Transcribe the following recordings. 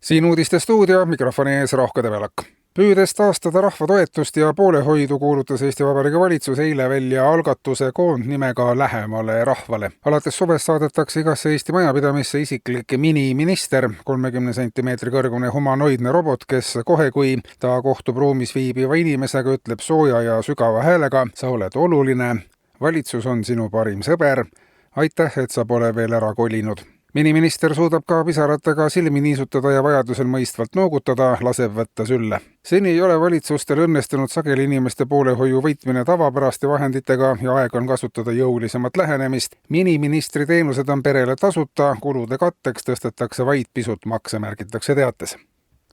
Siin uudistestuudio mikrofoni ees Rohke Debelak. Püüdes taastada rahva toetust ja poolehoidu kuulutas Eesti Vabariigi valitsus eile välja algatuse koondnimega Lähemale rahvale. Alates suvest saadetakse igasse Eesti majapidamisse isiklik miniminister, 30 sentimeetri kõrgune humanoidne robot, kes kohe, kui ta kohtub ruumis viibiva inimesega, ütleb sooja ja sügava häälega: sa oled oluline, valitsus on sinu parim sõber, aitäh, et sa pole veel ära kolinud. Miniminister suudab ka pisaratega silmi niisutada ja vajadusel mõistvalt noogutada, laseb võtta sülle. Seni ei ole valitsustel õnnestunud sageli inimeste poolehoiu võitmine tavapäraste vahenditega ja aeg on kasutada jõulisemat lähenemist. Miniministri teenused on perele tasuta, kulude katteks tõstetakse vaid pisut makse, märgitakse teates.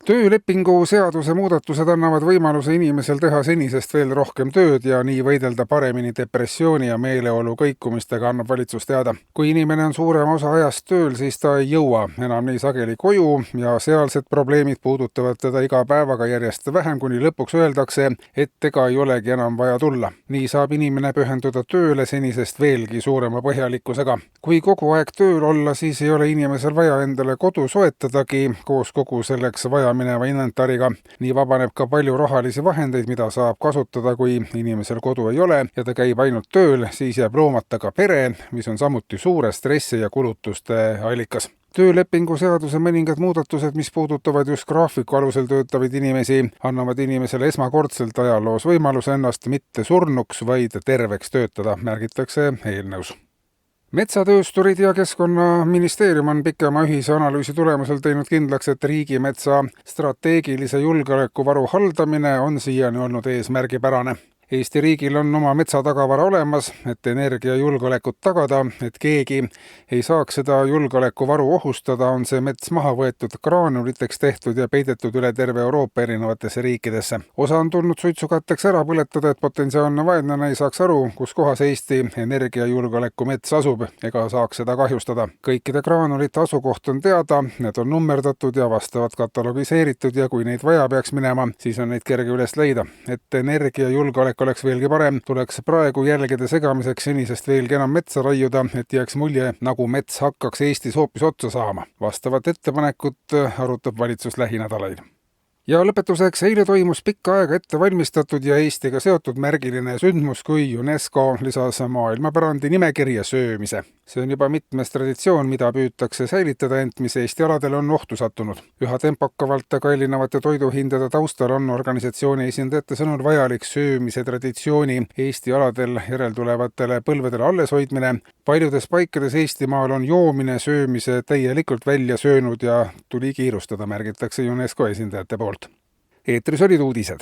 Töölepingu seaduse muudatused annavad võimaluse inimesel teha senisest veel rohkem tööd ja nii võidelda paremini depressiooni ja meeleolu kõikumistega, annab valitsus teada. Kui inimene on suurema osa ajast tööl, siis ta ei jõua enam nii sageli koju ja sealsed probleemid puudutavad teda iga päevaga järjest vähem, kuni lõpuks öeldakse, et ega ei olegi enam vaja tulla. Nii saab inimene pühenduda tööle senisest veelgi suurema põhjalikkusega. Kui kogu aeg tööl olla, siis ei ole inimesel vaja endale kodu soetadagi koos kogu selleks vaja mineva inventariga. Nii vabaneb ka palju rahalisi vahendeid, mida saab kasutada, kui inimesel kodu ei ole ja ta käib ainult tööl, siis jääb loomata ka pere, mis on samuti suure stressi ja kulutuste allikas. Töölepingu seaduse mõningad muudatused, mis puudutavad just graafiku alusel töötavaid inimesi, annavad inimesele esmakordselt ajaloos võimaluse ennast mitte surnuks, vaid terveks töötada, märgitakse eelnõus. Metsatöösturid ja Keskkonnaministeerium on pikema ühise analüüsi tulemusel teinud kindlaks, et riigimetsa strateegilise julgeolekuvaru haldamine on siiani olnud eesmärgipärane. Eesti riigil on oma metsatagavara olemas, et energiajulgeolekut tagada, et keegi ei saaks seda julgeolekuvaru ohustada, on see mets maha võetud graanuliteks tehtud ja peidetud üle terve Euroopa erinevatesse riikidesse. Osa on tulnud suitsukatteks ära põletada, et potentsiaalne vaenlane ei saaks aru, kus kohas Eesti energiajulgeoleku mets asub ega saaks seda kahjustada. Kõikide graanulite asukoht on teada, need on nummerdatud ja vastavad katalogiseeritud ja kui neid vaja peaks minema, siis on neid kerge üles leida. Et energiajulgeolek oleks veelgi parem, tuleks praegu jälgede segamiseks senisest veelgi enam metsa raiuda, et jääks mulje, nagu mets hakkaks Eestis hoopis otsa saama. Vastavat ettepanekut arutab valitsus lähinädalail. Ja lõpetuseks, eile toimus pikka aega ette valmistatud ja Eestiga seotud märgiline sündmus, kui UNESCO lisas maailmapärandi nimekirja söömise. See on juba mitmes traditsioon, mida püütakse säilitada, ent mis Eesti aladel on ohtu sattunud. Üha tempokavalt kallinevate toiduhindade taustal on organisatsiooni esindajate sõnul vajalik söömise traditsiooni Eesti aladel järeltulevatele põlvedele alles hoidmine. Paljudes paikades Eestimaal on joomine söömise täielikult välja söönud ja tuli kiirustada, märgitakse UNESCO esindajate poolt. Eetris olid uudised.